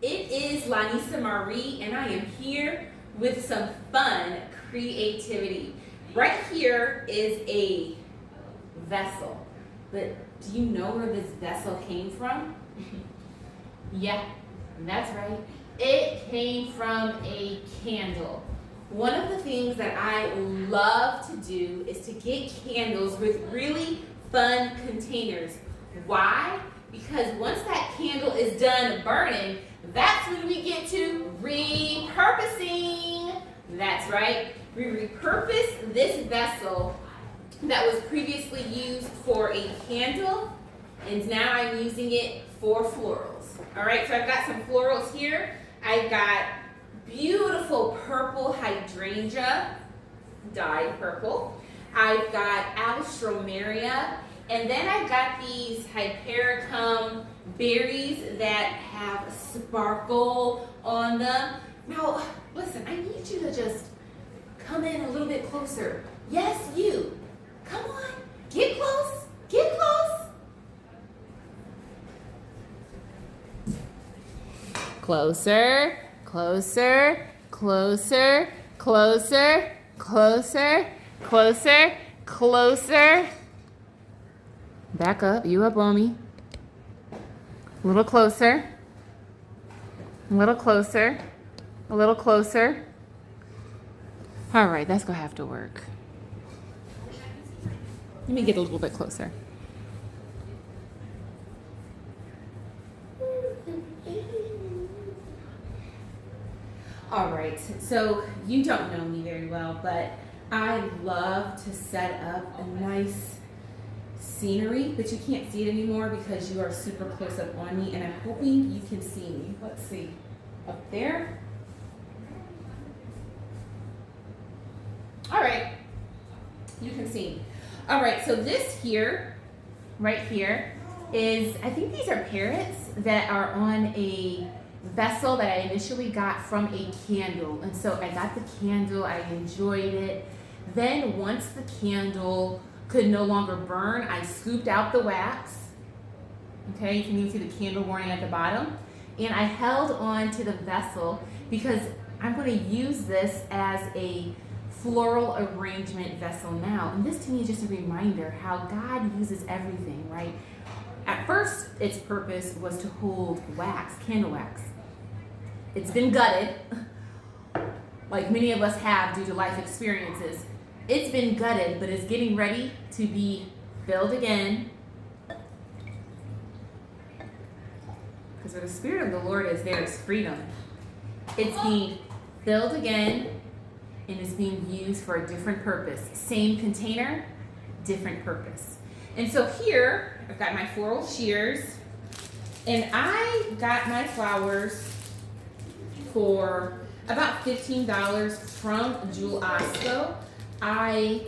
It is Lanisa Marie, and I am here with some fun creativity. Right here is a vessel, but do you know where this vessel came from? Yeah, that's right. It came from a candle. One of the things that I love to do is to get candles with really fun containers. Why? Because once that candle is done burning, that's when we get to repurposing. That's right. We repurpose this vessel that was previously used for a candle, and now I'm using it for florals. All right, so I've got some florals here. I've got beautiful purple hydrangea, dyed purple. I've got Alstroemeria, and then I've got these Hypericum berries that have sparkle on them. Now, listen, I need you to just come in a little bit closer. Yes, you. Come on, get close, get close. Closer, closer, closer, closer, closer, closer, closer. Back up, you up on me. A little closer, a little closer, a little closer. All right, that's gonna have to work. Let me get a little bit closer. All right, so you don't know me very well, but I love to set up a nice scenery, but you can't see it anymore because you are super close up on me, and I'm hoping you can see me. Let's see, up there. All right, you can see me. All right, so this here, right here, is, I think these are parrots that are on a vessel that I initially got from a candle. And so I got the candle, I enjoyed it. Then once the candle could no longer burn, I scooped out the wax. Okay, you can even see the candle warning at the bottom. And I held on to the vessel because I'm going to use this as a floral arrangement vessel now. And this to me is just a reminder how God uses everything, right? At first, its purpose was to hold wax, candle wax. It's been gutted, like many of us have due to life experiences. It's been gutted, but it's getting ready to be filled again. Because where the Spirit of the Lord is, there is freedom. It's being filled again and is being used for a different purpose. Same container, different purpose. And so here, I've got my floral shears, and I got my flowers for about $15 from Jewel Osco. I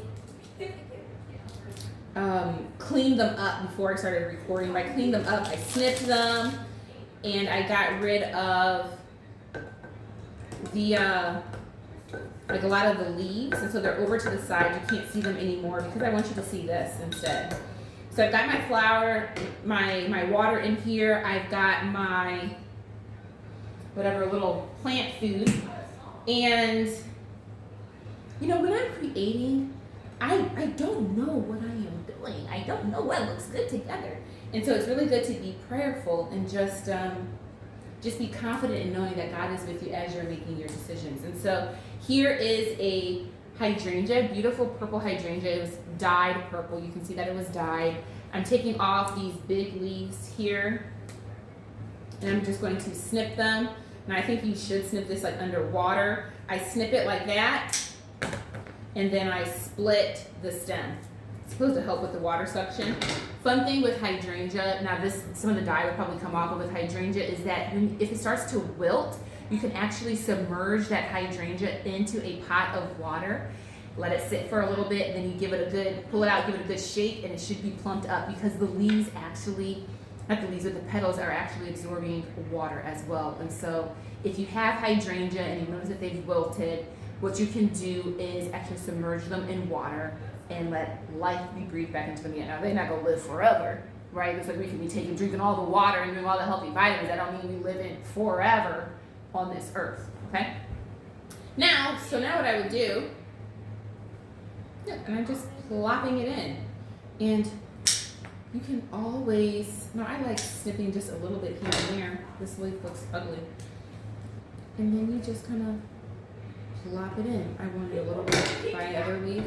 cleaned them up before I started recording. By cleaned them up, I snipped them, and I got rid of the like a lot of the leaves, and so they're over to the side. You can't see them anymore because I want you to see this instead. So I've got my flower, my water in here. I've got my whatever little plant food, and you know, when I'm creating, I don't know what I am doing. I don't know what looks good together, and so it's really good to be prayerful and just be confident in knowing that God is with you as you're making your decisions. And so here is a hydrangea, beautiful purple hydrangea. It was dyed purple. You can see that it was dyed. I'm taking off these big leaves here, and I'm just going to snip them. And I think you should snip this like underwater. I snip it like that, and then I split the stem. It's supposed to help with the water suction. Fun thing with hydrangea, now some of the dye would probably come off, but with hydrangea is that if it starts to wilt, you can actually submerge that hydrangea into a pot of water, let it sit for a little bit, and then you give it a good, pull it out, give it a good shake, and it should be plumped up because the leaves actually, not the leaves, but the petals are actually absorbing water as well. And so if you have hydrangea and you notice that they've wilted, what you can do is actually submerge them in water and let life be breathed back into them again. Now, they're not going to live forever, right? It's like we can be drinking all the water and doing all the healthy vitamins. That don't mean we live in forever on this earth, okay? Now what I would do, and I'm just plopping it in. And you can always, I like snipping just a little bit here and there. This leaf looks ugly. And then you just kind of plop it in. I want it a little bit by every leaf.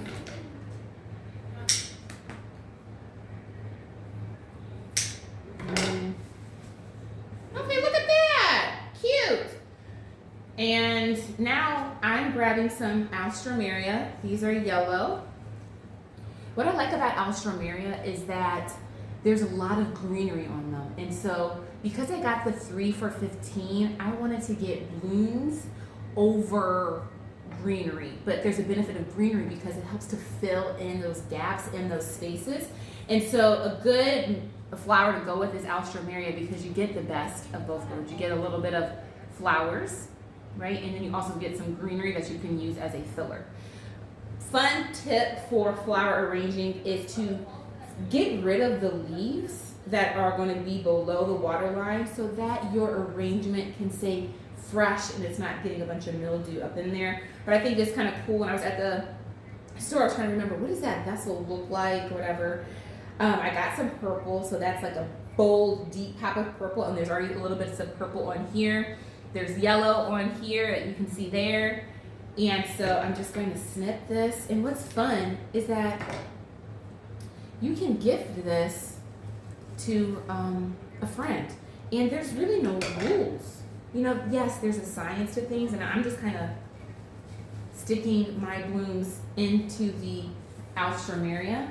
Okay, look at that! Cute! And now I'm grabbing some Alstroemeria. These are yellow. What I like about Alstroemeria is that there's a lot of greenery on them. And so because I got the 3 for $15, I wanted to get blooms over greenery. But there's a benefit of greenery because it helps to fill in those gaps in those spaces. And so a good flower to go with is Alstroemeria because you get the best of both worlds. You get a little bit of flowers, right? And then you also get some greenery that you can use as a filler. Fun tip for flower arranging is to get rid of the leaves that are going to be below the water line so that your arrangement can stay fresh and it's not getting a bunch of mildew up in there. But I think it's kind of cool. When I was at the store, I was trying to remember, what does that vessel look like or whatever. I got some purple, so that's like a bold, deep pop of purple, and there's already a little bit of purple on here. There's yellow on here that you can see there. And so I'm just going to snip this. And what's fun is that you can gift this to a friend. And there's really no rules. You know, yes, there's a science to things, and I'm just kind of sticking my blooms into the Alstroemeria.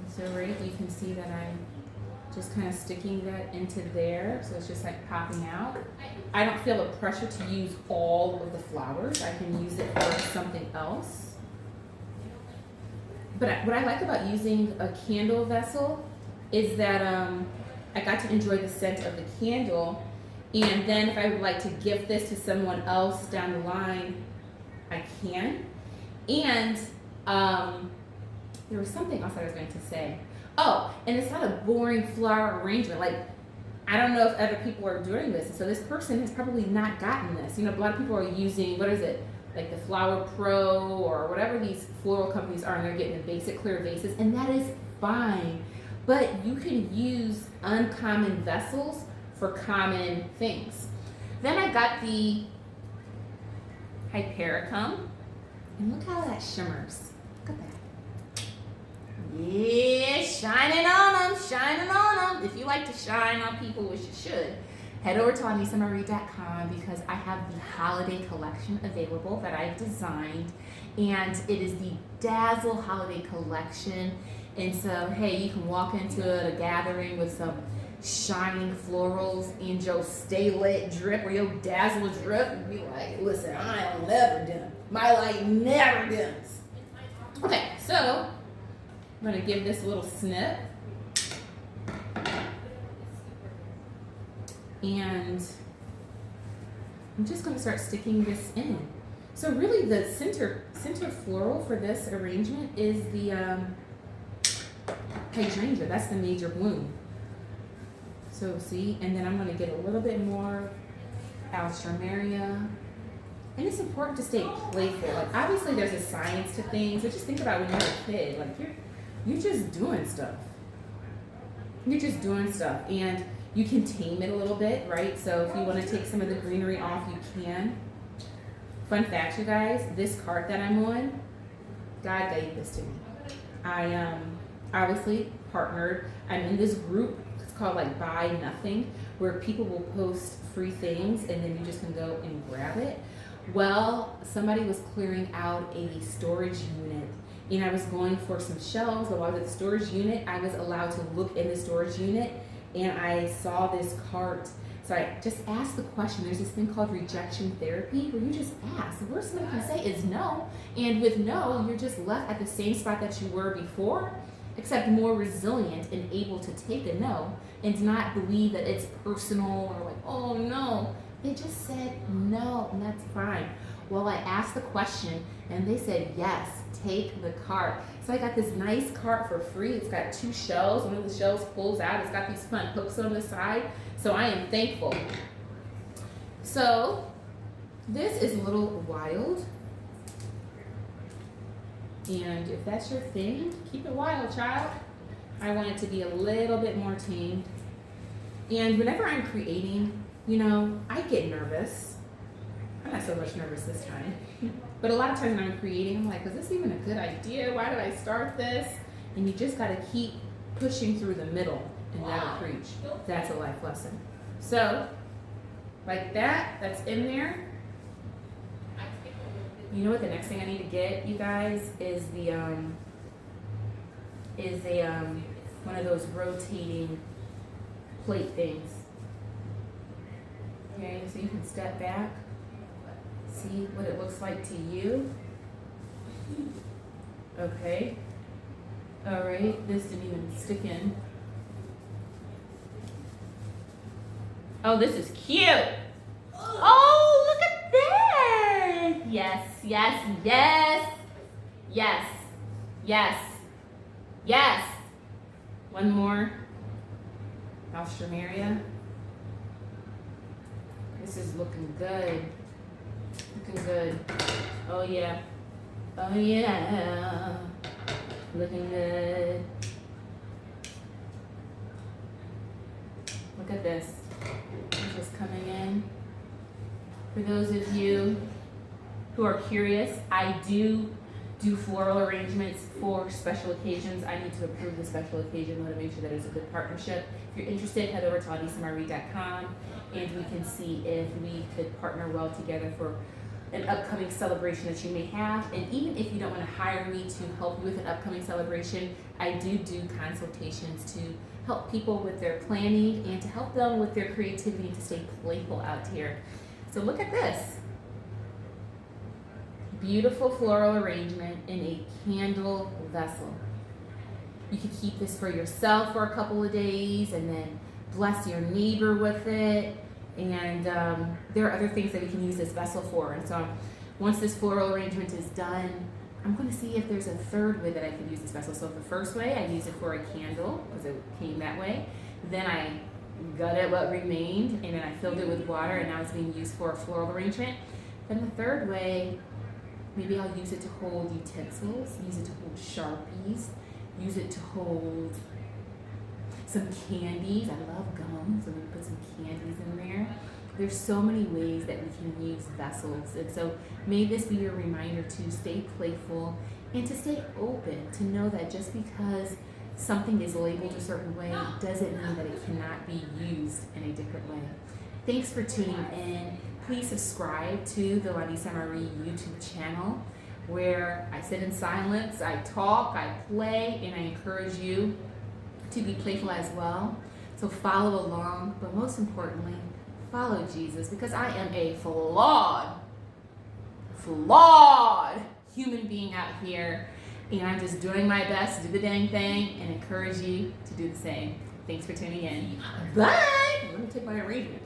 So right, you can see that I'm just kind of sticking that into there, so it's just like popping out. I don't feel a pressure to use all of the flowers. I can use it for something else. But what I like about using a candle vessel is that I got to enjoy the scent of the candle, and then if I would like to gift this to someone else down the line, I can. And there was something else I was going to say. Oh, and it's not a boring flower arrangement. Like, I don't know if other people are doing this. So this person has probably not gotten this. You know, a lot of people are using, what is it? Like the Flower Pro or whatever these floral companies are, and they're getting the basic clear vases, and that is fine. But you can use uncommon vessels for common things. Then I got the Hypericum, and look how that shimmers. Look at that. Yeah, shining on them, shining on them. If you like to shine on people, which you should, head over to alstroemeria.com because I have the holiday collection available that I've designed, and it is the Dazzle Holiday Collection. And so, hey, you can walk into a gathering with some shining florals and your stay lit drip or your dazzle drip and be like, listen, I am never done. My light never dims. Okay, so I'm going to give this a little snip. And I'm just going to start sticking this in. So really the center floral for this arrangement is the Hydrangea. That's the major bloom. So see, and then I'm going to get a little bit more Alstroemeria. And it's important to stay playful. Like, obviously there's a science to things, but just think about when you're a kid. Like, you're just doing stuff. You're just doing stuff. And you can tame it a little bit, right? So if you want to take some of the greenery off, you can. Fun fact, you guys, this cart that I'm on, God gave this to me. I obviously partnered. I'm in this group. It's called like Buy Nothing, where people will post free things and then you just can go and grab it. Well, somebody was clearing out a storage unit, and I was going for some shelves. But while I was at the storage unit, I was allowed to look in the storage unit, and I saw this cart. So I just asked the question. There's this thing called rejection therapy, where you just ask. The worst somebody can say is no, and with no, you're just left at the same spot that you were before, except more resilient and able to take a no and not believe that it's personal or like, oh no. They just said no, and that's fine. Well, I asked the question and they said, yes, take the cart. So I got this nice cart for free. It's got 2 shelves. One of the shelves pulls out. It's got these fun hooks on the side. So I am thankful. So this is a little wild. And if that's your thing, keep it wild, child. I want it to be a little bit more tamed. And whenever I'm creating, you know, I get nervous. I'm not so much nervous this time. But a lot of times when I'm creating, I'm like, is this even a good idea? Why did I start this? And you just got to keep pushing through the middle, and that'll preach. That's a life lesson. So, like that, that's in there. You know what the next thing I need to get, you guys, is the one of those rotating plate things. Okay, so you can step back, see what it looks like to you. Okay. All right, this didn't even stick in. Oh, this is cute. Oh, look at this. Yes, yes, yes. Yes, yes, yes. One more. Alstroemeria. This is looking good. Looking good. Oh yeah. Oh yeah. Looking good. Look at this. It's just coming in. For those of you who are curious, I do floral arrangements for special occasions. I need to approve the special occasion. I want to make sure that it's a good partnership. If you're interested, head over to alstroemeria.com and we can see if we could partner well together for an upcoming celebration that you may have. And even if you don't want to hire me to help you with an upcoming celebration, I do consultations to help people with their planning and to help them with their creativity to stay playful out here. So look at this. Beautiful floral arrangement in a candle vessel. You could keep this for yourself for a couple of days and then bless your neighbor with it. And there are other things that we can use this vessel for. And so once this floral arrangement is done, I'm going to see if there's a third way that I can use this vessel. So the first way, I used it for a candle because it came that way. Then I gutted what remained and then I filled it with water and now it's being used for a floral arrangement. Then the third way, maybe I'll use it to hold utensils, use it to hold Sharpies, use it to hold some candies. I love gum, so I'm going to put some candies in there. There's so many ways that we can use vessels. And so may this be a reminder to stay playful and to stay open, to know that just because something is labeled a certain way doesn't mean that it cannot be used in a different way. Thanks for tuning in. Please subscribe to the Alstroemeria YouTube channel where I sit in silence, I talk, I play, and I encourage you to be playful as well. So follow along, but most importantly, follow Jesus, because I am a flawed human being out here, and I'm just doing my best to do the dang thing and encourage you to do the same. Thanks for tuning in. Bye! Let me take my arrangement.